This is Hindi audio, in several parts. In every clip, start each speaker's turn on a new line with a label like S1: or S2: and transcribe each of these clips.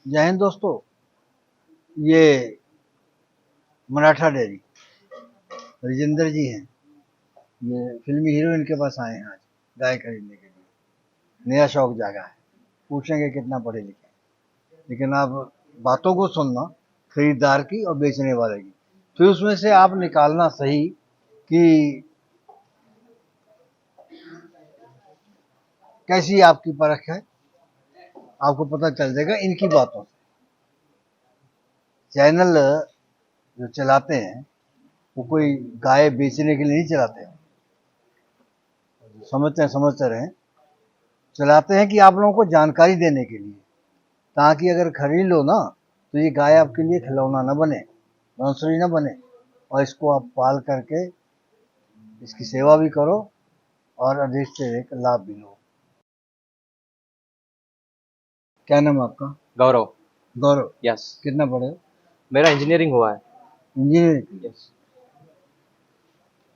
S1: जय हिंद दोस्तों। ये मराठा डेयरी राजेंद्र जी हैं। ये फिल्मी हीरो इनके पास आए हैं आज गाय खरीदने के लिए। नया शौक जागा है। पूछेंगे कितना पढ़े लिखे हैं। लेकिन आप बातों को सुनना खरीदार की और बेचने वाले की, फिर उसमें से आप निकालना सही कि कैसी आपकी परख है। आपको पता चल जाएगा इनकी बातों से। चैनल जो चलाते हैं वो कोई गाय बेचने के लिए नहीं चलाते हैं। समझते रहे। चलाते हैं कि आप लोगों को जानकारी देने के लिए, ताकि अगर खरीद लो ना तो ये गाय आपके लिए खिलौना न बने, बांसुरी न बने, और इसको आप पाल करके इसकी सेवा भी करो और अधिक से अधिक लाभ भी लो। क्या नाम है आपका?
S2: गौरव।
S1: गौरव।
S2: यस।
S1: कितना पढ़े हो?
S2: मेरा इंजीनियरिंग हुआ है।
S1: इंजीनियरिंग।
S2: यस।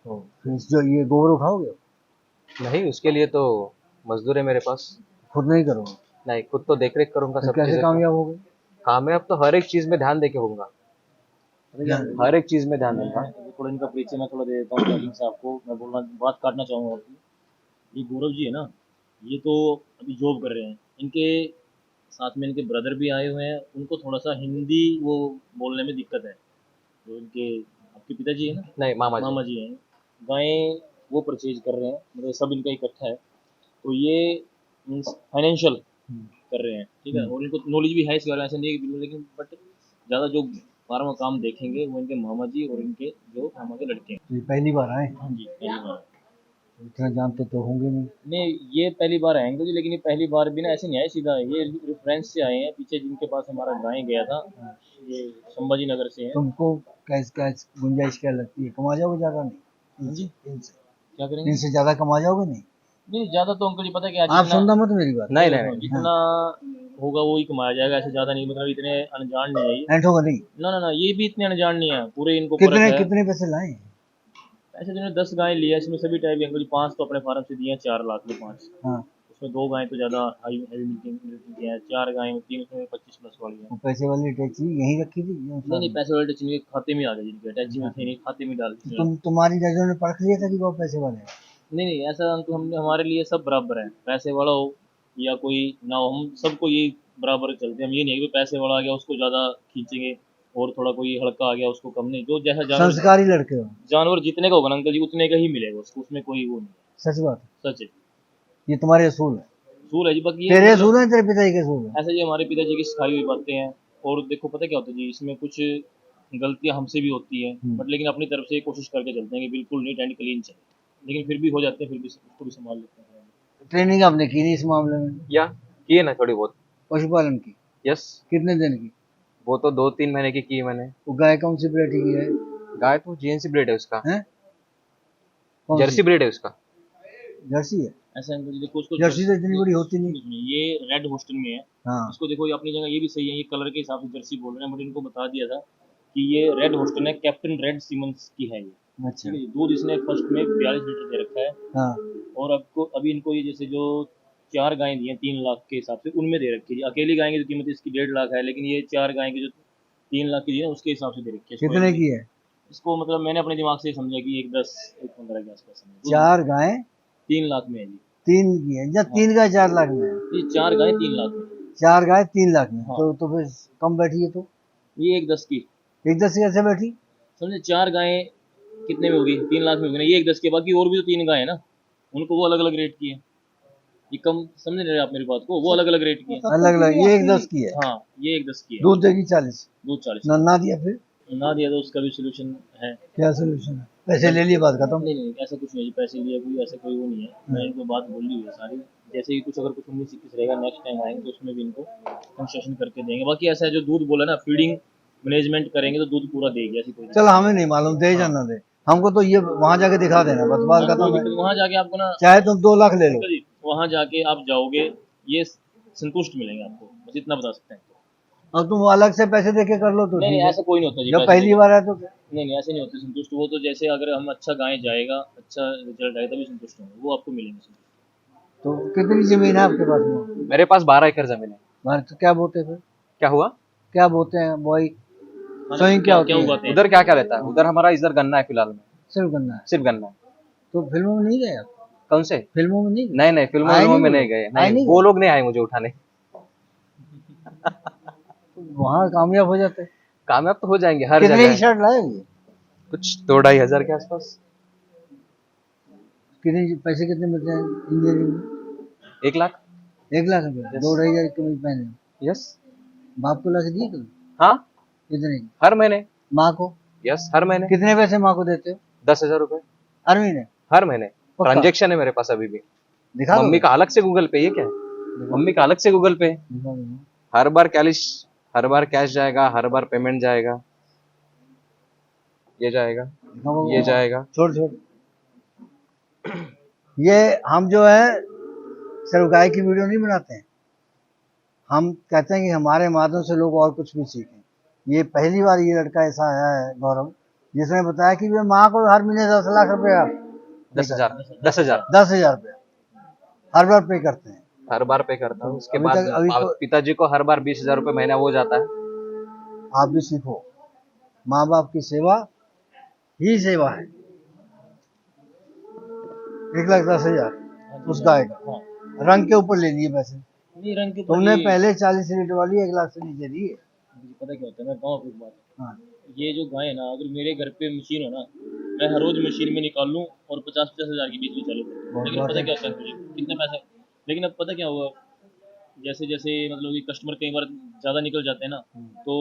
S1: फिर जो ये गोबर उठाओगे?
S2: नहीं, उसके लिए तो मजदूर है मेरे पास।
S1: खुद नहीं करोगे?
S2: नहीं, खुद तो देख रेख करूंगा
S1: फिर
S2: सब
S1: कैसे
S2: चीजें का।
S1: कामयाब होगे?
S2: कामयाब तो हर एक चीज में ध्यान देके होऊंगा। हर एक चीज में ध्यान दूंगा।
S3: थोड़ा इनका परिचय मैं थोड़ा दे देता हूँ स्टार्टिंग से आपको। मैं बोलना बात काटना चाहूँगा आपकी। ये गौरव जी है ना, ये तो अभी जॉब कर रहे हैं। इनके साथ में इनके ब्रदर भी आए हुए हैं। उनको थोड़ा सा हिंदी वो बोलने में दिक्कत है। जो इनके आपके पिताजी है ना,
S2: नहीं, मामा जी।
S3: जी हैं, गायें वो परचेज कर रहे हैं, मतलब सब इनका इकट्ठा है। तो ये मीन्स फाइनेंशियल कर रहे हैं, ठीक है। और इनको नॉलेज भी है इस बारे में, ऐसा नहीं है कि बिल्कुल, लेकिन बट ज़्यादा जो फार्मा काम देखेंगे वो इनके मामा जी और इनके जो मामा के लड़के हैं।
S1: ये पहली बार आए?
S3: हाँ जी, पहली बार।
S1: इतना जानते तो होंगे नहीं।
S3: नहीं, ये पहली बार आएंगे जी, लेकिन ये पहली बार भी ना ऐसे नहीं आए सीधा, ये रेफरेंस से आए हैं। पीछे जिनके पास हमारा गाय गया था, ये संभाजी नगर से हैं।
S1: तुमको कैसे गुंजाइश क्या लगती है? कमा जाओगे ज्यादा? नहीं
S3: हाँ जी,
S1: इनसे
S3: क्या करेंगे?
S1: इनसे ज्यादा कमा जाओगे? नहीं।
S3: नहीं, ज़्यादा तो अंकल जी पता है क्या,
S1: आप
S3: जितना
S1: सुनना मत मेरी बात।
S2: नहीं, नहीं,
S3: जितना होगा वो ही कमाया जाएगा, ऐसे ज़्यादा नहीं। मतलब इतने अनजान नहीं है ये।
S1: ऐंठ होगा नहीं।
S3: ना ना ना, ये भी इतने अनजान नहीं है, पूरे इनको परख
S1: कितने
S3: है।
S1: कितने पैसे लाए?
S3: ऐसे जो 10 गाय लिया, इसमें सभी टाइप के अंकल जी। 5 तो अपने फार्म से दिए हैं, 4 लाख में 5।
S1: हाँ।
S3: उसमें 2 गायें तो ज़्यादा हाई हैवी मिलती हैं। 4 गायें में 3 उसमें 25 प्लस वाली हैं।
S1: वो पैसे वाली टैक्सी यहीं रखी थी
S3: नहीं नहीं, पैसे वाले टच नहीं, खाते में आ गए जिनके टच में थे नहीं, खाते में डाल दी।
S1: तुम्हारी नजरों ने परख लिया था कि वो पैसे वाले हैं?
S3: नहीं नहीं, ऐसा अंकल हम हमारे लिए सब बराबर है, पैसे वाला हो या कोई ना हो, हम सबको ये बराबर चलते हैं। हम ये नहीं है कि पैसे वाला आ गया उसको ज़्यादा खींचेंगे और थोड़ा कोई हल्का आ गया उसको कम नहीं। जो जैसा जानवर,
S1: संस्कारी लड़के हो।
S3: जानवर जितने का होगा ना अंकल जी, उतने का ही मिलेगा उसको, उसमें कोई वो नहीं है।
S1: सच बात है।
S3: सच है,
S1: ये तुम्हारे असूल है।
S3: सूल है जी। बाकी ये
S1: तेरे
S3: मतलब
S1: असूल है, तेरे पिताजी के असूल है।
S3: ऐसा जी हमारे पिताजी की सिखाई हुई बातें हैं। और देखो पता क्या होता है जी, इसमें कुछ गलतियां हमसे भी होती हैं, बट लेकिन अपनी तरफ से कोशिश करके चलते हैं कि बिल्कुल नीट एंड क्लीन चले। लेकिन फिर भी हो जाते हैं, फिर भी उसको भी संभाल लेते हैं।
S1: ट्रेनिंग आपने की नहीं इस मामले में?
S2: या किए ना थोड़ी बहुत।
S1: पशुपालन की?
S2: यस।
S1: कितने दिन की?
S2: वो तो 2-3 महीने की मैंने।
S1: वो गाय कौन सी वैरायटी की है?
S2: गाय तो जीएनसी ब्रीड है उसका।
S1: हैं? कौन सी?
S2: जर्सी ब्रीड है उसका।
S1: जर्सी है?
S3: ऐसा अंकल जी देखो, उसको
S1: जर्सी तो इतनी बड़ी होती नहीं।
S3: ये रेड होस्टन में है।
S1: हाँ।
S3: इसको देखो, ये अपनी जगह ये भी सही है, ये कलर के हिसाब से जर्सी बोल रहे हैं, बट इनको बता दिया था कि ये रेड होस्टन है, कैप्टन रेड सीमंस की है ये।
S1: अच्छा।
S3: ठीक है, दूध इसने फर्स्ट में 42 लीटर दे रखा है।
S1: हाँ।
S3: और आपको अभी इनको ये जैसे जो 4 गायें दी हैं 3 लाख के हिसाब से, उनमें दे रखी है। अकेली गाय की जो कीमत इसकी 1.5 लाख है, लेकिन ये 4 गायें की जो 3 लाख की दी है उसके हिसाब से दे रखी है।
S1: कितने की है?
S3: इसको मतलब मैंने अपने दिमाग से समझा कि 1-10 1-15 के आसपास समझा।
S1: 4 गाय
S3: 3 लाख में है जी।
S1: 3 की है या 3 गाय 4 लाख में है?
S3: ये 4 गायें 3 लाख में।
S1: 4 गाय 3 लाख में।
S3: हाँ।
S1: तो फिर कम बैठी है। तो
S3: ये 1-10 की
S1: 1-10 कैसे बैठी?
S3: समझे। 4 गायें कितने में होगी? 3 लाख में होगी ना। ये 1-10 के, बाकी और भी तो 3 गायें ना, उनको वो अलग अलग रेट की है। ये कम समझ रहे हैं आप मेरी बात को, वो अलग अलग रेट की है।
S1: अलग अलग। ये 1-10 की है।
S3: हाँ, ये 1-10 की है।
S1: दूध देगी 40।
S3: दूध 40।
S1: ना दिया फिर?
S3: ना दिया तो उसका भी सोल्यूशन है।
S1: क्या सोल्यूशन है? पैसे ले लिए, बात खत्म।
S3: नहीं नहीं, ऐसा कुछ नहीं है, पैसे लिए कोई ऐसा कोई वो नहीं है। मैं इनको बात बोल ली है सारी। जैसे ही कुछ अगर कुछ 19-21 रहेगा, नेक्स्ट टाइम आएंगे तो उसमें भी इनको कंसेशन करके देंगे। बाकी ऐसा है, जो दूध बोला ना, फीडिंग मैनेजमेंट करेंगे तो दूध पूरा देगी, ऐसी कोई
S1: चलो हमें नहीं मालूम, दे जाना दे। हमको तो ये वहां जाके दिखा देना, बस बात खत्म है।
S3: वहाँ जाके आपको ना,
S1: चाहे तुम 2 लाख ले लो।
S3: वहाँ जाके आप जाओगे, ये संतुष्ट मिलेंगे आपको, बस इतना बता सकते हैं।
S1: और तुम अलग से पैसे देके कर लो तो
S3: नहीं
S1: ठीक
S3: नहीं,
S1: है।
S3: ऐसा कोई नहीं होता जी।
S1: जब पहली बार है तो
S3: नहीं नहीं, ऐसे नहीं होते संतुष्ट। वो तो जैसे अगर हम अच्छा गाय जाएगा, अच्छा रिजल्ट आएगा, तभी संतुष्ट होंगे, वो आपको मिलेंगे संतुष्ट।
S1: कितनी जमीन है आपके पास में?
S2: मेरे पास 12 एकड़ जमीन है।
S1: तो क्या बोलते फिर?
S2: क्या हुआ?
S1: क्या बोलते हैं बॉय?
S3: हाँ,
S1: सोइंग क्या होती
S3: क्या
S1: है?
S3: उगाते हैं?
S2: उधर क्या क्या रहता है? उधर हमारा इधर गन्ना है फिलहाल में,
S1: सिर्फ गन्ना है।
S2: सिर्फ गन्ना है।
S1: तो फिल्मों में नहीं गए आप?
S2: कौन से?
S1: फिल्मों में नहीं गए?
S2: नहीं नहीं, फिल्मों
S1: आए
S2: विल्मों
S1: नहीं
S2: में
S1: वो
S2: नहीं
S1: लोग?
S2: गए,
S1: आए
S2: नहीं
S1: नहीं
S2: वो
S1: गए?
S2: लोग नहीं आए मुझे उठाने।
S1: वहाँ कामयाब हो जाते।
S2: कामयाब तो हो जाएंगे हर
S1: कितने
S2: जगह
S1: की
S2: है।
S1: शर्ट लाए ये?
S2: कुछ 2-2.5 हज़ार के आसपास।
S1: कितने पैसे कितने मिलते हैं इंजीनियरिंग में?
S2: 1 लाख।
S1: 1 लाख रुपए?
S2: यस
S1: 2-2.5 हज़ार की कमीज पहने?
S2: यस।
S1: बाप को ला के दिए कभी?
S2: हाँ,
S1: कितने की?
S2: हर महीने।
S1: माँ को?
S2: यस, हर महीने।
S1: कितने पैसे माँ को देते हो
S2: 10,000 रुपए
S1: हर महीने?
S2: हर महीने।
S1: पक्का?
S2: ट्रांजेक्शन है मेरे पास अभी भी।
S1: दिखा
S2: मम्मी
S1: दोगे?
S2: का अलग से गूगल पे, ये क्या है?
S1: दिखा
S2: मम्मी का अलग से गूगल पे।
S1: दिखा दोगे?
S2: हर बार कैश जाएगा, हर बार पेमेंट जाएगा, ये जाएगा,
S1: दिखाओ
S2: ये जाएगा।
S1: छोड़ छोड़। ये हम जो है सिर्फ गाय की वीडियो नहीं बनाते हैं, हम कहते हैं कि हमारे माध्यम से लोग और कुछ भी सीखें। ये पहली बार ये लड़का ऐसा आया है गौरव, जिसने बताया कि वे माँ को हर महीने 10 लाख रुपया
S2: 10,000 10,000
S1: 10 हज़ार रुपया हर बार पे करते हैं।
S2: हर बार पे करता हूँ। उसके
S1: अभी
S2: बाद
S1: तक अभी को
S2: पिताजी को हर बार 20,000 रुपए महीना वो जाता है।
S1: आप भी सीखो, माँ बाप की सेवा ही सेवा है। 1,10,000 उस गाय का
S3: हाँ,
S1: रंग के ऊपर ले लिए पैसे।
S3: नहीं रंग के ऊपर
S1: तुमने
S3: ये
S1: पहले 40 लीटर वाली 1 लाख से नीचे दी है।
S3: पता क्या होता है, मैं बताऊँ आपको एक बात।
S1: हाँ,
S3: ये जो गाय है ना, अगर मेरे घर पे मशीन हो ना, मैं हर रोज मशीन में निकाल लूँ और 50-50 हज़ार की बिजली चालू कर दूँ।
S1: बहुत
S3: लेकिन
S1: बात
S3: पता
S1: है।
S3: क्या होता है मुझे, कितने पैसे, लेकिन अब पता क्या हुआ, जैसे जैसे मतलब कि कस्टमर कई बार ज़्यादा निकल जाते हैं ना, तो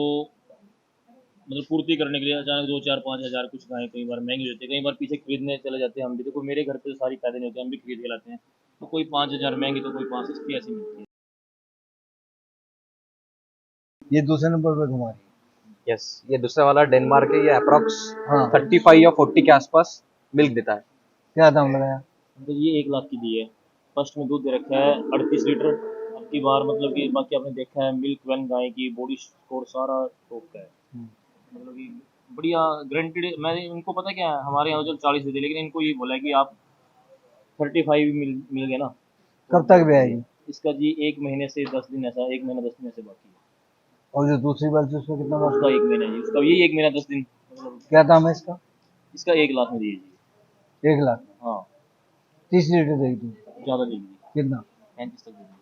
S3: मतलब पूर्ति करने के लिए अचानक 2, 4, 5 हज़ार कुछ गायें कई बार महंगी होती है, कई बार पीछे खरीदने चले जाते हैं हम भी। देखो मेरे घर पे तो सारी पैदा नहीं होती, हम भी खरीद के लाते हैं, तो कोई 5 हज़ार महंगी तो कोई 5 सस्ती ऐसी मिलती है।
S1: ये दूसरे नंबर पे घुमा रही है।
S2: यस, ये दूसरा वाला डेनमार्क है। ये अप्रोक्स
S1: हाँ,
S2: 35 या 40 के आसपास मिल्क देता है।
S1: क्या दाम लगाया?
S3: तो ये 1 लाख की दी है। फर्स्ट में दूध दे रखा है 38 लीटर। अब की बार मतलब कि बाकी आपने देखा है मिल्क वैन गाय की बॉडी स्कोर सारा टॉप का है, मतलब कि बढ़िया गारंटेड। मैंने इनको पता क्या है, हमारे यहाँ जो 40 देते, लेकिन इनको ये बोला है कि आप 35 मिल गए ना।
S1: कब तक भी आएगी?
S3: इसका जी 1 महीने से 10 दिन, ऐसा 1 महीना 10 दिन ऐसे बाकी है।
S1: और जो दूसरी बार थी उसमें कितना
S3: उसका
S1: बात?
S3: 1 महीना जी, उसका यही 1 महीना 10 दिन, मतलब
S1: क्या दाम है इसका?
S3: इसका 1 लाख में दिए जी।
S1: 1 लाख?
S3: हाँ,
S1: 30 लीटर देगी तू?
S3: ज़्यादा देगी जी,
S1: कितना?
S3: 35 तक देगी।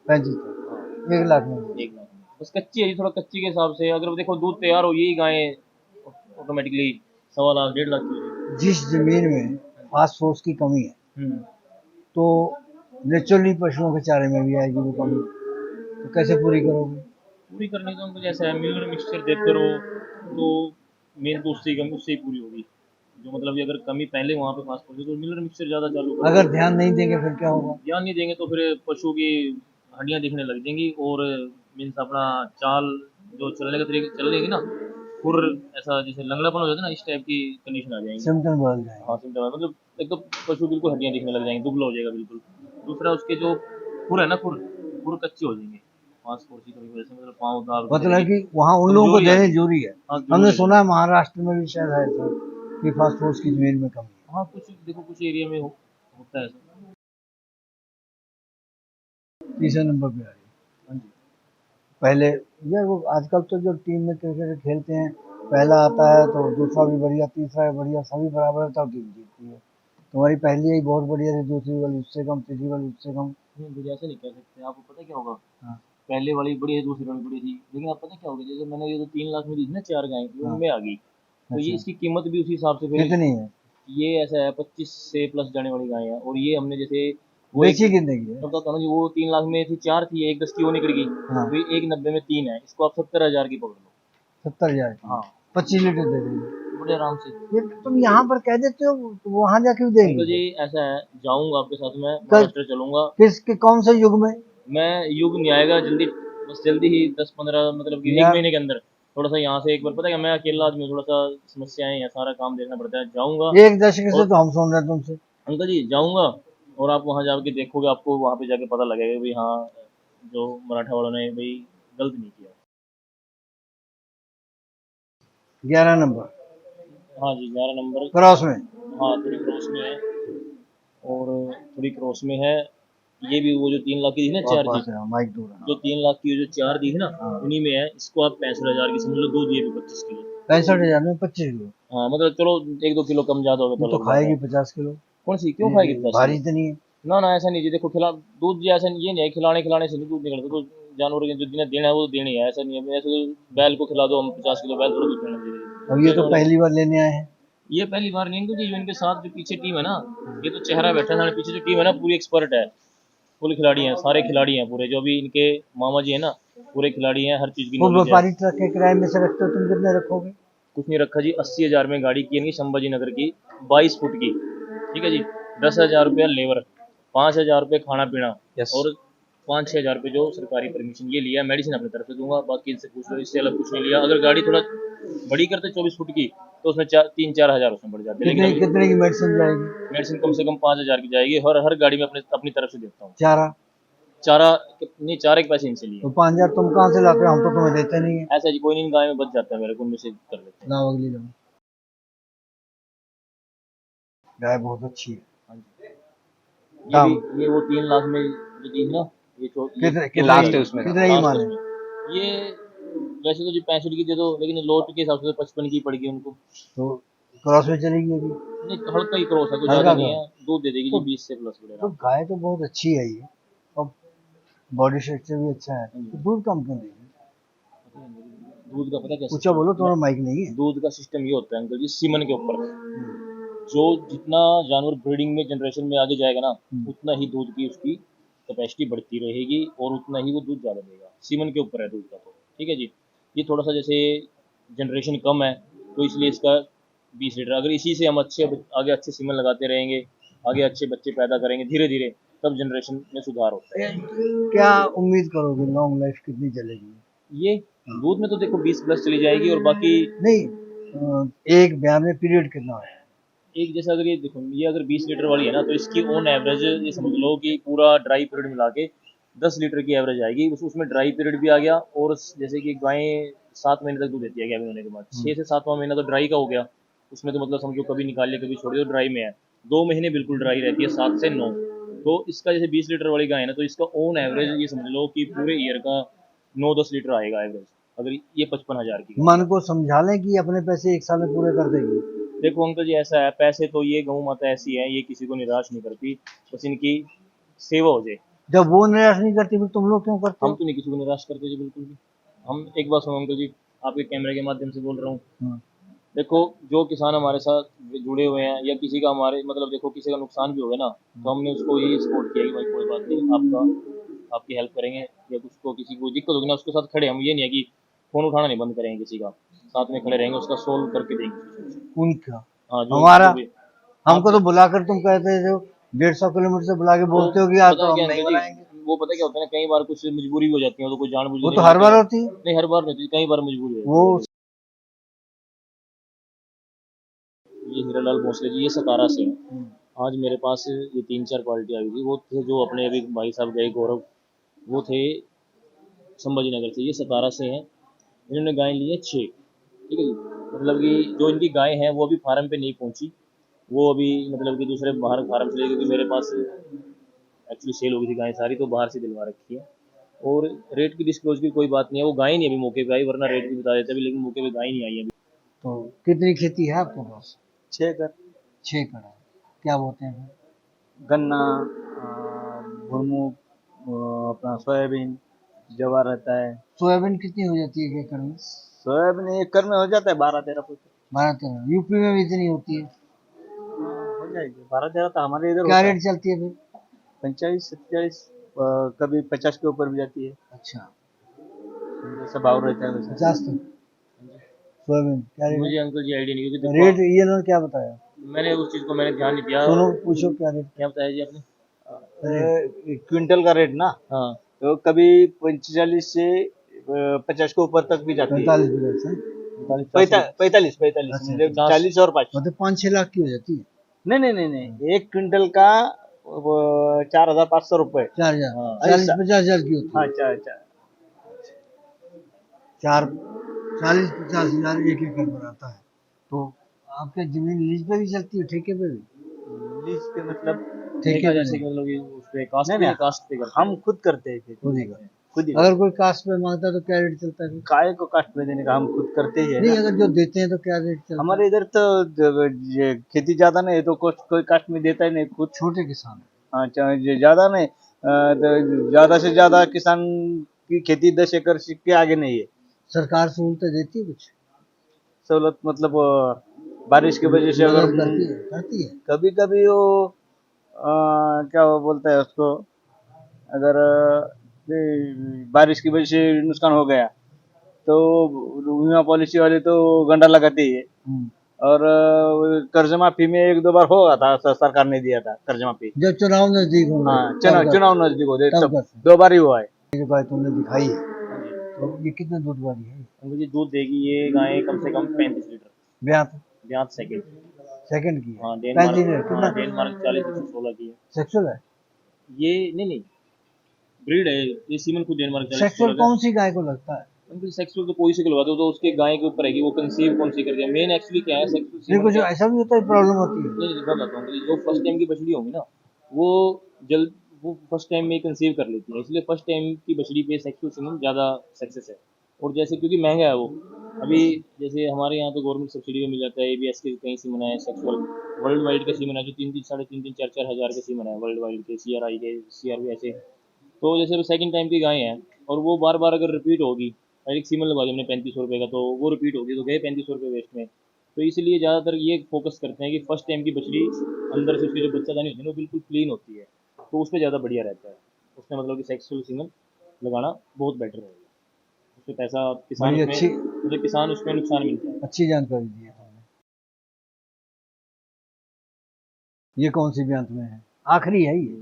S1: 35 तक?
S3: हाँ,
S1: 1 लाख में?
S3: 1 लाख में बस कच्ची है जी, थोड़ा कच्ची के हिसाब से अगर देखो दूध तैयार हो, यही गायें ऑटोमेटिकली 1.25 लाख 1.5 लाख की हो जाएगी।
S1: जिस जमीन में फास्फोरस की कमी है
S3: हम्म,
S1: तो नेचुरली पशुओं के चारे में भी आएगी वो कमी, तो कैसे पूरी करोगे?
S3: पूरी करने का उनको जैसा है मिनरल मिक्सचर देते रहो, तो मेन तो उससे ही उससे ही पूरी होगी। जो मतलब कि अगर कमी पहले वहाँ पे फास्फोरस है तो मिनरल मिक्सचर ज़्यादा चालू करो।
S1: अगर ध्यान नहीं देंगे फिर क्या होगा?
S3: ध्यान नहीं देंगे तो फिर पशु की हड्डियाँ दिखने लग जाएंगी, और मीन्स अपना चाल जो चलने का तरीका चल लेंगी ना, खुर ऐसा जैसे लंगड़ापन हो जाता है ना, इस टाइप की कंडीशन आ जाएंगी।
S1: सिम्टम बदल जाएंगे।
S3: हाँ, सिम्टम मतलब एक तो पशु बिल्कुल हड्डियाँ दिखने लग जाएंगी, दुबला हो जाएगा बिल्कुल। दूसरा उसके जो खुर है ना, खुर खुर कच्चे हो जाएंगे फास्फोरस की कमी की वजह से, मतलब पाँव दाग
S1: मतलब कि वहाँ उन लोगों को
S3: कमजोरी आ
S1: देने
S3: जाएगी।
S1: जरूरी है।
S3: हाँ,
S1: हमने
S3: जरूरी
S1: सुना है महाराष्ट्र में भी शायद है ऐसा कि फास्फोरस की जमीन में कमी है।
S3: हाँ, कुछ देखो कुछ एरिया में होता है ऐसा।
S1: तीसरे नंबर पे आ रही है।
S3: हाँ जी।
S1: पहले यार वो आजकल तो जो टीम में क्रिकेट खेलते हैं, पहला आता है तो दूसरा भी बढ़िया, तीसरा भी बढ़िया, सभी बराबर है तब टीम जीतती है। तुम्हारी पहली ही बहुत बढ़िया थी, दूसरी वाली उससे कम, तीसरी वाली उससे कम।
S3: नहीं, मुझे ऐसे नहीं कह सकते, आपको पता क्या होगा,
S1: हाँ,
S3: पहले वाली बड़ी है, दूसरी वाली बड़ी थी, लेकिन अब पता क्या होगा, जैसे मैंने ये जो 3 लाख में दी थी ना 4 गाय, ये
S1: हाँ,
S3: उनमें आ गई, तो ये
S1: अच्छा।
S3: इसकी कीमत भी उसी हिसाब से फिर
S1: कितनी है?
S3: ये ऐसा है 25 से प्लस जाने वाली गाय है। और ये हमने जैसे वो एक
S1: बेची कितने की है?
S3: बताता हूँ ना जी, वो 3 लाख में थी 4 थी, एक 10 की वो निकल गई,
S1: हाँ,
S3: तो ये 1,90 में 3 है, इसको आप 70,000 की पकड़ लो।
S1: 70,000 की?
S3: हाँ,
S1: 25 लीटर दे देंगे?
S3: बड़े आराम से।
S1: ये तुम यहाँ पर कह देते हो तो वहाँ जाके क्यों
S3: अंकल जी
S1: देंगे?
S3: ऐसा है, जाऊंगा आपके साथ, मैं
S1: कल
S3: महाराष्ट्र चलूंगा।
S1: किसके कौन से युग में?
S3: मैं युग नहीं आएगा जल्दी, बस जल्दी ही 10-15 मतलब कि एक
S1: यार
S3: महीने के अंदर थोड़ा सा यहाँ से एक बार, पता है मैं अकेला आदमी हूँ, थोड़ा सा समस्याएं हैं, सारा काम देखना पड़ता है, जाऊँगा।
S1: एक दशक से
S3: और
S1: तो हम सुन रहे हैं तुमसे।
S3: अंकल जी जाऊँगा, और आप वहाँ जाके देखोगे, आपको वहाँ पे जाके पता लगेगा कि भाई हाँ, जो मराठा वालों ने भाई गलत नहीं किया।
S1: 11 नंबर
S3: हाँ जी, 11 नंबर।
S1: क्रॉस में।
S3: हाँ, थोड़ी क्रॉस में है, और थोड़ी क्रॉस में है, ये भी वो जो 3 लाख की थी ना,
S1: बहुत
S3: 4
S1: पास
S3: दी,
S1: है माइक दूर है।
S3: जो 3 लाख की जो 4 दी थी ना,
S1: हाँ।
S3: उन्हीं में है। इसको आप 65,000 की समझ लो, दूध ये भी 25 किलो।
S1: 65,000 में 25 किलो।
S3: हाँ मतलब चलो 1-2 किलो कम ज्यादा होगा
S1: ये
S3: तो
S1: तो
S3: लग जाता
S1: खाएगी
S3: है।
S1: 50 किलो।
S3: कौन सी क्यों खाएगी 50
S1: भारी
S3: किलो?
S1: इतनी है।
S3: ना ना ऐसा नहीं जी, देखो खिला दूध जी ऐसा ये नहीं है, खिलाने खिलाने से नहीं दूध निकलता। तो जानवर के जो जिन्हें देना है वो देना ही है, ऐसा नहीं है। ऐसे तो बैल को खिला दो हम 50 किलो, बैल थोड़ा दूध देना चाहिए।
S1: अब ये तो पहली बार लेने आए हैं।
S3: ये पहली बार नहीं इनको जी, जो इनके साथ जो पीछे टीम है ना, ये तो चेहरा बैठा है, हमारे पीछे जो टीम है ना पूरी एक्सपर्ट है, फुल खिलाड़ी हैं, सारे खिलाड़ी हैं पूरे। जो भी इनके मामा जी है ना, पूरे खिलाड़ी हैं, हर चीज़ की
S1: वो
S3: नॉलेज है।
S1: व्यापारी ट्रक के किराए में से रखते हो, तुम कितने रखोगे?
S3: कुछ नहीं रखा जी, 80,000 में गाड़ी की है इनकी संभाजी नगर की, 22 फुट की, ठीक है जी। 10,000 रुपया लेबर, 5,000 रुपये खाना पीना,
S2: यस।
S3: और 5-6 हज़ार रुपये जो सरकारी परमिशन ये लिया। मेडिसिन अपनी तरफ से दूंगा, बाकी इनसे पूछ लो, इससे अलग कुछ नहीं लिया। अगर गाड़ी थोड़ा बड़ी करते 24 फुट की तो उसमें 3-4 हज़ार उसमें बढ़ जाते, लेकिन
S1: कितने
S3: अभी
S1: कितने की मेडिसिन जाएगी?
S3: मेडिसिन कम से कम 5,000 की जाएगी। हर गाड़ी में अपने अपनी तरफ से देता हूँ।
S1: चारा?
S3: चारा नहीं, चारे के पैसे इनसे लिए।
S1: तो 5,000 तुम कहाँ से लाते हो? हम तो तुम्हें देते नहीं है।
S3: ऐसा जी कोई नहीं, गाय में बच जाता है मेरे को, उनमें से कर लेते हैं।
S1: लाओ अगली लो। गाय बहुत अच्छी है।
S3: हाँ जी।
S1: दाम?
S3: ये वो 3 लाख में जो दी थी ना, ये
S1: कितने
S2: ये लास्ट है उसमें का।
S1: कितने की
S3: लास्ट
S1: माने?
S3: उसमें। ये वैसे तो जी 65 की दे दो, लेकिन लोट के हिसाब से 55 की पड़ेगी उनको।
S1: तो क्रॉस में चलेगी अभी?
S3: नहीं हल्का ही क्रॉस है, कोई
S1: हल्का
S3: ज्यादा नहीं
S1: क्रॉस?
S3: है। दूध दे देगी
S1: तो
S3: जी 20 से प्लस
S1: तो
S3: वगैरह।
S1: गाय तो बहुत अच्छी है ये, और बॉडी स्ट्रक्चर भी अच्छा है, तो दूध कम क्यों देगी?
S3: दूध का पता क्या
S1: ऊंचा बोलो,
S3: सिस्टम?
S1: तुम्हारा माइक नहीं है।
S3: दूध का सिस्टम ये होता है अंकल जी, सीमन के ऊपर। जो जितना जानवर ब्रीडिंग में जनरेशन में आगे जाएगा ना, उतना ही दूध की उसकी कैपेसिटी बढ़ती रहेगी, और उतना ही वो दूध ज़्यादा देगा। सीमन के ऊपर है दूध का तो, ठीक है जी। ये थोड़ा सा जैसे जनरेशन कम है, तो इसलिए इसका 20 लीटर। अगर इसी से हम आगे अच्छे सीमन लगाते रहेंगे, आगे अच्छे बच्चे पैदा करेंगे धीरे धीरे, तब जनरेशन में सुधार होता है।
S1: क्या उम्मीद करोगे, लॉन्ग लाइफ कितनी चलेगी?
S3: ये दूध में तो देखो 20 प्लस चली जाएगी, और बाकी
S1: नहीं, एक ब्याह में पीरियड कितना है?
S3: एक जैसे अगर ये देखो, ये अगर 20 लीटर वाली है ना, तो इसकी ऑन एवरेज ये समझ लो कि पूरा ड्राई पीरियड मिला के 10 लीटर की एवरेज आएगी। उसमें ड्राई पीरियड भी आ गया, और जैसे कि गायें 7 महीने तक दूध देती है गाभिन होने के बाद, 6 से 7वां महीना तो ड्राई का हो गया। उसमें तो मतलब समझो कभी निकाल लिया कभी छोड़ दिया, ड्राई में है। 2 महीने बिल्कुल ड्राई रहती है, 7 से 9। तो इसका जैसे 20 लीटर वाली गाय है ना, तो इसका ऑन एवरेज ये समझ लो कि पूरे ईयर का 9-10 लीटर आएगा एवरेज, अगर ये 55,000 की गाय।
S1: मन को समझा लें कि अपने पैसे एक साल में पूरे कर देगी।
S3: देखो अंकल जी ऐसा है, पैसे तो ये गऊ माता ऐसी है, ये किसी को निराश नहीं करती, बस इनकी सेवा हो जाए।
S1: जब वो निराश नहीं करती, फिर तुम लोग क्यों करते
S3: हम
S1: हो?
S3: तो नहीं किसी को निराश करते जी, बिल्कुल भी। हम एक बात सुनो अंकल जी, आपके कैमरे के माध्यम से बोल रहा हूँ।
S1: हाँ।
S3: देखो जो किसान हमारे साथ जुड़े हुए हैं, या किसी का हमारे मतलब देखो किसी का नुकसान भी हो गया ना, तो हमने उसको यही सपोर्ट किया कि भाई कोई बात नहीं, आपकी हेल्प करेंगे, या उसको किसी को दिक्कत होगी ना उसके साथ खड़े। हम ये नहीं है कि फ़ोन उठाना नहीं बंद करेंगे किसी का, साथ में खड़े रहेंगे, उसका सोल्व करके देंगे।
S1: उनका
S3: हाँ
S1: हमारा,
S3: जो भी
S1: हमको
S3: आप
S1: तो बुलाकर तुम कहते हो, 150 किलोमीटर से बुला के
S3: वो
S1: बोलते हो कि आज
S3: पता
S1: तो
S3: है
S1: हम
S3: क्या
S1: नहीं
S3: अंकल जी,
S1: बनाएंगे।
S3: वो पता क्या होता है ना, कई बार कुछ मजबूरी भी हो जाती है, तो कोई जानबूझ के
S1: वो
S3: नहीं
S1: तो हर
S3: बुलाते
S1: बार
S3: हैं।
S1: होती है।
S3: नहीं हर बार नहीं होती, कई बार मजबूरी
S1: वो
S3: होती है। ये हीरालाल भोसले जी, ये सतारा से हैं। आज मेरे पास ये 3-4 पार्टी आई थी। वो थे जो अपने अभी भाई साहब गए गौरव, वो थे संभाजी नगर से, ये सतारा से हैं। इन्होंने गाय ली है 6, ठीक है जी। मतलब कि जो इनकी गाय हैं वो अभी फार्म पे नहीं पहुंची, वो अभी मतलब कि दूसरे बाहर फार्म से ले, क्योंकि मेरे पास एक्चुअली सेल हो गई थी गाय सारी, तो बाहर से दिलवा रखी है। और रेट की डिस्क्लोज की कोई बात नहीं है, वो गाय नहीं अभी मौके पे आई, वरना रेट भी बता देते अभी, लेकिन मौके पे गाय नहीं आई अभी।
S1: तो कितनी खेती है आपके पास?
S4: 6 एकड़।
S1: 6 कड़ा। क्या बोलते हैं फिर?
S4: गन्ना, भुरमूग, अपना सोयाबीन, जवार रहता है।
S1: सोयाबीन कितनी हो जाती है एक एकड़ में?
S4: सोयाबीन 1 एकड़ में हो जाता है 12-13 फुट।
S1: 12-13? यूपी में भी इतनी होती है?
S4: हो जाएगी 12-13 तो हमारे इधर
S1: क्या
S4: होता
S1: रेट
S4: है।
S1: चलती है फिर?
S4: 45-47, कभी 50 के ऊपर भी जाती है,
S1: अच्छा,
S4: जैसा भाव रहता है वैसा।
S1: 50 तक सोयाबीन क्या रेट
S3: मुझे
S1: है?
S3: अंकल जी आइडिया नहीं, क्योंकि
S1: रेट
S3: देखो
S1: ये इन्होंने क्या बताया?
S3: मैंने उस चीज़ को मैंने ध्यान नहीं दिया।
S1: सुनो, पूछो क्या रेट?
S3: क्या बताया जी आपने?
S4: क्विंटल का रेट ना,
S3: हाँ
S4: तो कभी 45 से 50 के ऊपर तक भी जाती है।
S1: 45 है?
S4: 45
S1: अच्छा,
S4: मतलब
S3: 50
S4: 40 और 5।
S1: मतलब 5-6 लाख की हो जाती है।
S4: नहीं, 1 क्विंटल का 4,500 रुपए।
S1: 4,000?
S3: हाँ
S1: 40-50 हजार की होती
S4: हाँ,
S1: है?
S4: चार चार।
S1: 40-50 हजार एक एकड़ पर आता है। तो आपके जमीन लीज पे भी चलती है, ठेके पे भी?
S4: लीज पे मतलब
S1: ठीक
S3: ठेका
S1: है
S3: जैसे कि मतलब ये उस पे कास्ट
S4: नहीं,
S3: पे
S4: नहीं,
S3: कास्ट पे करते हैं।
S4: हम खुद करते हैं खेती।
S1: खुद ही का।
S4: खुद ही
S1: अगर कोई कास्ट पे मांगता है तो क्या रेट चलता है फिर?
S4: काय को कास्ट में देने का हम खुद करते ही है
S1: नहीं,
S4: ना।
S1: अगर जो देते हैं तो क्या रेट चलता है?
S4: हमारे इधर तो ये खेती ज्यादा नहीं है तो कोई कास्ट में देता ही नहीं खुद।
S1: छोटे किसान हैं।
S4: हाँ, चाहे ये ज्यादा नहीं, तो ज्यादा से ज्यादा किसान की खेती 10 एकड़ से के आगे नहीं है।
S1: सरकार सहूलतें देती है कुछ?
S4: सहूलत मतलब बारिश की वजह से अगर
S1: मदद करती है।
S4: कभी कभी वो क्या वो बोलता है उसको, अगर बारिश की वजह से नुकसान हो गया तो बीमा पॉलिसी वाले तो गंडा लगाते ही है।
S1: हम्म।
S4: और कर्ज माफी में 1-2 बार होगा था, सरकार ने दिया था कर्ज माफी।
S1: जब चुनाव नजदीक होंगे
S4: हाँ,
S1: तब
S4: चुनाव नजदीक होते
S1: तब
S4: तब
S1: करते हैं।
S4: 2 बार ही हुआ है।
S1: ये जो गाय तुमने दिखाई है
S3: हाँ जी,
S1: तो ये कितने दूध वाली है?
S3: अंकल जी दूध देगी ये गाय कम से कम 35 लीटर।
S1: ब्यात
S3: ब्यात सेकंड।
S1: सेकंड की है।
S3: हाँ
S1: 35 लीटर
S3: डेनमार्क,
S1: कितना
S3: हाँ डेनमार्क 40-116 की है।
S1: सेक्सुअल है?
S3: ये नहीं ब्रीड है, ये सीमन खुद डेनमार्क 40-116
S1: सेक्सुअल
S3: का है।
S1: कौन सी गाय को लगता है?
S3: अंकल सेक्सुअल तो कोई से लगवा दो तो उसके गाय के ऊपर है कि वो कंसीव कौन सी करती है। मेन एक्चुअली क्या है सेक्सुअल
S1: नहीं,
S3: सीमन
S1: कुछ
S3: क्या।
S1: ऐसा भी होता है, प्रॉब्लम होती है?
S3: नहीं मैं बताता हूँ जो फर्स्ट टाइम की बछड़ी होंगी ना वो जल्द वो फर्स्ट टाइम में कंसीव कर लेती है, इसलिए फर्स्ट टाइम की बछड़ी पे सेक्सुअल सीमन ज़्यादा सक्सेस है। और जैसे क्योंकि महंगा है वो, अभी जैसे हमारे यहाँ तो गवर्नमेंट सब्सिडी में मिल जाता है, ABS के कई सीमन है सेक्सुअल। वर्ल्ड वाइड का सीमन है जो 3-3, 3.5, 4-4 हज़ार के सीमन है वर्ल्ड वाइड के, CRI के, CRV ऐसे। तो जैसे सेकंड टाइम की गाय है और वो बार बार अगर रिपीट होगी, एक सीमन लगवा दिया हमने 3500 रुपये का, तो वो रिपीट होगी तो गए 3500 रुपये वेस्ट में। तो इसलिए ज़्यादातर ये फोकस करते हैं कि फर्स्ट टाइम की बछड़ी अंदर से उसकी जो बच्चादानी होती है ना वो बिल्कुल क्लीन होती है, तो उस पर ज़्यादा बढ़िया रहता है। उसमें मतलब कि सेक्सुअल सीमन लगाना बहुत बेटर रहेगा, उसमें पैसा किसान
S1: बड़ी अच्छी
S3: उसमें मतलब किसान उसमें नुकसान मिलता है।
S1: अच्छी जानकारी दी है तुमने। ये कौन सी ब्यांत में है? आखिरी है ये?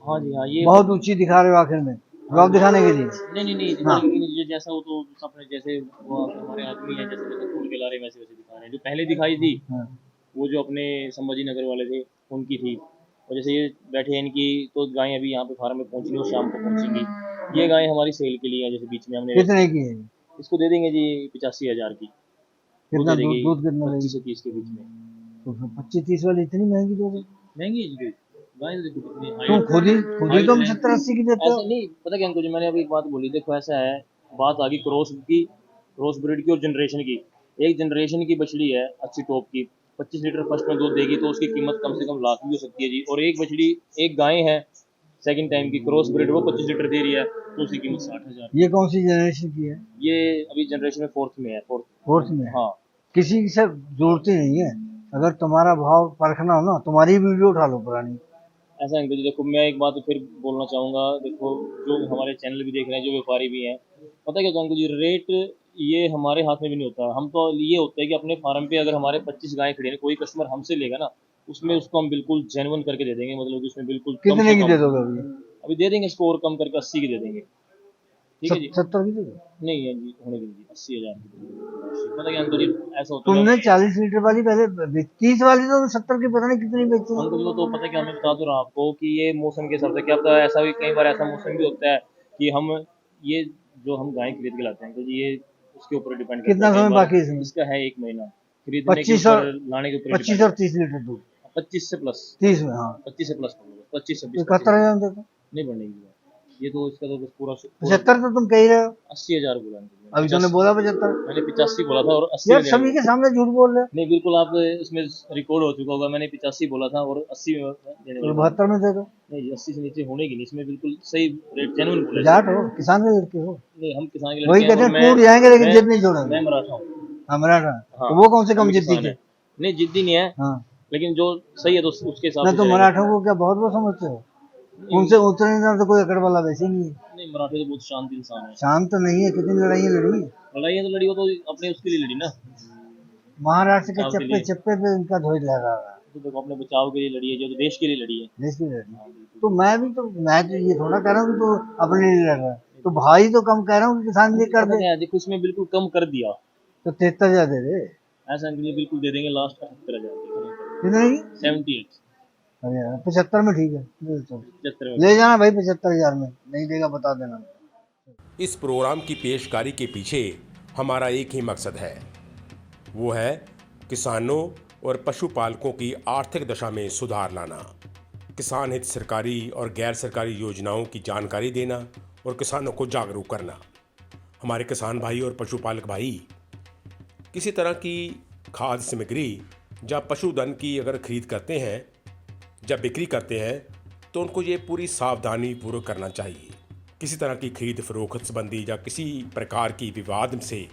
S3: हाँ जी हाँ, ये
S1: बहुत ऊंची दिखा रहे हो आखिर में, जॉब दिखाने के लिए?
S3: नहीं
S1: हाँ।
S3: दिखाने के लिए जैसा वो तो अपने जैसे वो हमारे आदमी हैं जैसे जैसे फूल के ला रहे हैं वैसे वैसे दिखा रहे हैं। जो पहले दिखाई थी
S1: हाँ।
S3: वो जो अपने संभाजी नगर वाले थे उनकी थी, और जैसे ये बैठे हैं इनकी तो गायें अभी यहाँ पे फार्म में पहुँचेंगी और शाम को पहुँचेंगी। ये गायें हमारी सेल के लिए हैं, जैसे बीच में हमने
S1: कितने की है?
S3: इसको दे देंगे जी 85,000 की। वो
S1: कितना
S3: दे
S1: दूध
S3: देगी
S1: दूध कितना
S3: 25
S1: देगी?
S3: से 30 के बीच में।
S1: तो 25-30 वाली इतनी महंगी दोगे?
S3: महंगी है जी गाय, तो देखो कितनी
S1: तुम
S3: हाइट।
S1: खुद ही तुम 70-80 की देते हो?
S3: ऐसा नहीं पता क्या अंकल जी, मैंने अभी एक बात बोली, देखो ऐसा है, बात आ गई क्रॉस की, क्रॉस ब्रीड की और जनरेशन की। एक जनरेशन की बछड़ी है अच्छी टॉप की, 25 लीटर फर्स्ट में दूध देगी तो उसकी कीमत कम से कम लाख भी हो सकती है जी। और एक बछड़ी एक गाय है सेकंड टाइम की क्रॉस ब्रीड, वो 25 लीटर दे रही है तो उसकी कीमत 60,000।
S1: ये कौन सी जनरेशन की है?
S3: ये अभी जनरेशन में फोर्थ में है,
S1: फोर्थ में है?
S3: हाँ।
S1: किसी से जोड़ती नहीं है। अगर तुम्हारा भाव परखना हो ना, तुम्हारी वीडियो उठा लो पुरानी।
S3: ऐसा अंकल जी देखो मैं एक बात फिर बोलना चाहूँगा, देखो जो हमारे चैनल भी देख रहे हैं जो व्यापारी भी हैं, पता क्या अंकल जी, रेट ये हमारे हाथ में भी नहीं होता। हम तो ये होता है कि अपने फार्म पे अगर हमारे 25 गायें खड़ी हैं, कोई कस्टमर हमसे लेगा ना उसमें उसको हम बिल्कुल जेन्युइन करके दे देंगे, मतलब कि उसमें बिल्कुल कम
S1: कितने
S3: से
S1: की
S3: कम
S1: दे दोगे अभी?
S3: अभी दे देंगे, स्कोर कम करके 80 की दे देंगे। ठीक है जी।
S1: 70 की दे दो?
S3: नहीं है जी, होने दीजिए 80,000 की दे देंगे। पता क्या अंकल जी ऐसा होता है
S1: तुमने 40 लीटर वाली पहले 30 वाली तो 70 की पता नहीं कितनी बेची है।
S3: अंकल जी तो पता क्या, मैं बता दूँ आपको कि ये मौसम के हिसाब से क्या पता, ऐसा भी कई बार ऐसा मौसम भी होता है कि हम ये जो हम गाय खरीद के लाते हैं अंकल जी, ये उसके ऊपर डिपेंड करता
S1: कितना
S3: है। कई
S1: समय
S3: बार
S1: बाकी है इसमें?
S3: इसका है 1 महीना खरीदने के
S1: 25
S3: ऊपर,
S1: और
S3: लाने के ऊपर
S1: 25 और 30 लीटर दूध?
S3: 25 से प्लस,
S1: 30 में? हाँ।
S3: 25 से प्लस 25 26
S1: 71,000 दे दो।
S3: नहीं बढ़ेगी ये तो, इसका तो बस पूरा
S1: 75 तो तुम कह ही रहे हो।
S3: 80,000 बोला अंकल जी।
S1: अभी तुमने बोला 75।
S3: मैंने 85 बोला था और 80
S1: यार
S3: में
S1: सभी के सामने झूठ बोल रहे हो।
S3: नहीं बिल्कुल आप इसमें रिकॉर्ड हो चुका होगा, मैंने 85 बोला था और 80 में देने
S1: तो
S3: वाला था।
S1: 72 में दे दो।
S3: नहीं जी 80 से नीचे होने की नहीं, इसमें बिल्कुल सही रेट जेन्युइन बोला है।
S1: जाट हो, किसान के लड़के हो।
S3: नहीं हम किसान के
S1: वही
S3: लड़के हैं
S1: कहते
S3: और
S1: हैं टूट जाएंगे लेकिन जिद नहीं
S3: मैं
S1: जोड़ेंगे।
S3: मराठा हूँ।
S1: हाँ, मराठा।
S3: हाँ,
S1: तो वो कौन से कम
S3: हम
S1: जिद्दी
S3: किसान
S1: थे?
S3: हैं। नहीं जिद्दी नहीं है,
S1: हाँ।
S3: लेकिन जो सही है तो उसके हिसाब
S1: ना
S3: से
S1: तो
S3: चलेंगे।
S1: मराठों को क्या बहुत वो समझते हो? उनसे उतरने का तो कोई अकड़ वाला वैसे ही नहीं है।
S3: नहीं मराठे तो बहुत शांत इंसान है।
S1: शांत नहीं है, कितनी लड़ाइयाँ लड़ी।
S3: लड़ाइयाँ तो लड़ी, वो तो अपने उसके लिए लड़ी ना,
S1: महाराष्ट्र के
S3: बचाव के
S1: चप्पे
S3: लिए।
S1: चप्पे पे इनका ध्वज लहरा रहा है।
S3: तो देखो अपने बचाव के लिए लड़ी है, जो तो देश के लिए लड़ी है।
S1: देश की लड़ी।
S3: हाँ, बिल्कुल।
S1: तो मैं तो ये थोड़ा कह रहा हूँ कि तो अपने लिए लड़ रहा है। तो भाई तो कम कह रहा हूँ कि किसान लिए कर
S3: पता
S1: दे।
S3: क्या है, देखो इसमें बिल्कुल कम कर दिया,
S1: तो 73,000 दे दे।
S3: ऐसा अंकल जी बिल्कुल दे देंगे लास्ट 78,000
S1: कितने की?
S3: 78
S1: अरे यार 75 में ठीक है, ले चलो।
S3: 75
S1: ले जाना भाई 75,000 में, नहीं देगा बता देना।
S5: इस प्रोग्राम की पेशकारी के पीछे हमारा एक ही मकसद है, वो है किसानों और पशुपालकों की आर्थिक दशा में सुधार लाना, किसान हित सरकारी और गैर सरकारी योजनाओं की जानकारी देना और किसानों को जागरूक करना। हमारे किसान भाई और पशुपालक भाई किसी तरह की खाद्य सामग्री या पशुधन की अगर खरीद करते हैं, जब बिक्री करते हैं, तो उनको ये पूरी सावधानी पूर्वक करना चाहिए। किसी तरह की खरीद फरोख्त संबंधी या किसी प्रकार की विवाद से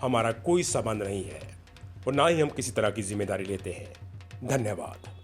S5: हमारा कोई संबंध नहीं है और ना ही हम किसी तरह की जिम्मेदारी लेते हैं। धन्यवाद।